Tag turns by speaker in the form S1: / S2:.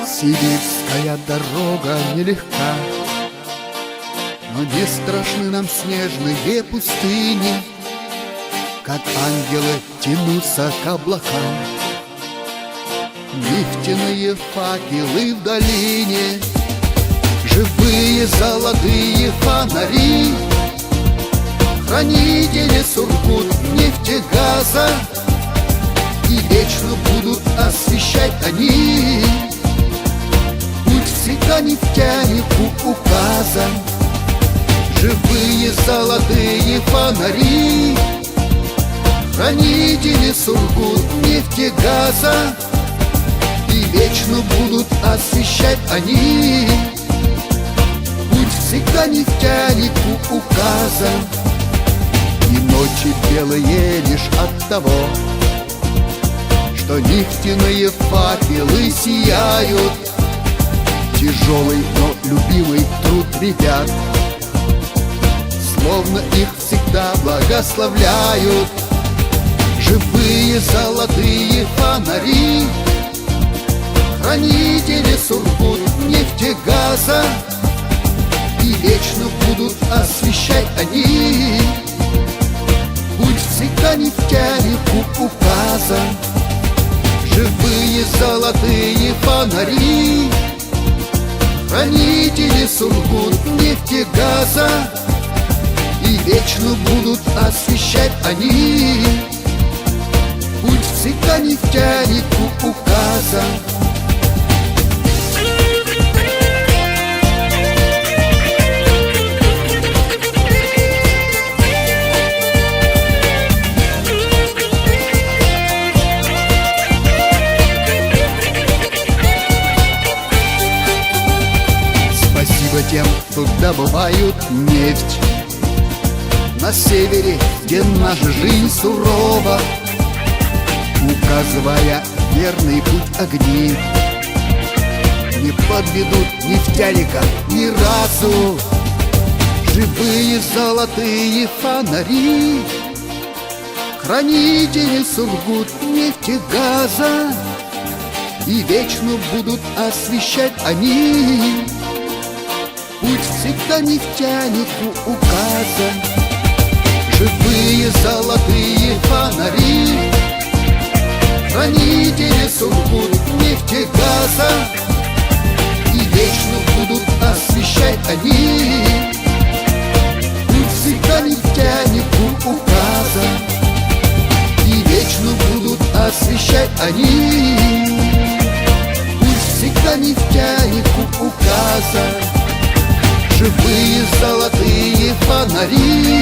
S1: Сибирская дорога нелегка, но не страшны нам снежные пустыни, как ангелы тянутся к облакам. Нефтяные факелы в долине, живые золотые фонари, хранители Сургут нефтегаза, и вечно будут освещать они путь всегда нефтянику указан. Живые золотые фонари, хранители Сургут нефтегаза, и вечно будут освещать они путь всегда нефтянику указан. И ночи белые лишь от того, что нефтяные факелы сияют. Тяжелый, но любимый труд ребят, словно их всегда благословляют. Живые золотые фонари, хранители Сургут нефтегаза, и вечно будут освещать они путь всегда нефтянику указан. Живые золотые фонари, хранители Сургут нефтегаза, и вечно будут освещать они путь всегда нефтянику указан. Тем, кто добывают нефть на севере, где наша жизнь сурова, указывая верный путь огни, не подведут нефтяника ни разу. Живые золотые фонари, хранители Сургут нефтегаза, и вечно будут освещать они путь всегда нефтянику указан. Живые золотые фонари, хранители Сургут нефтегаза, и вечно будут освещать они путь всегда нефтянику указан. И вечно будут освещать они путь всегда нефтянику указан. Живые золотые фонари,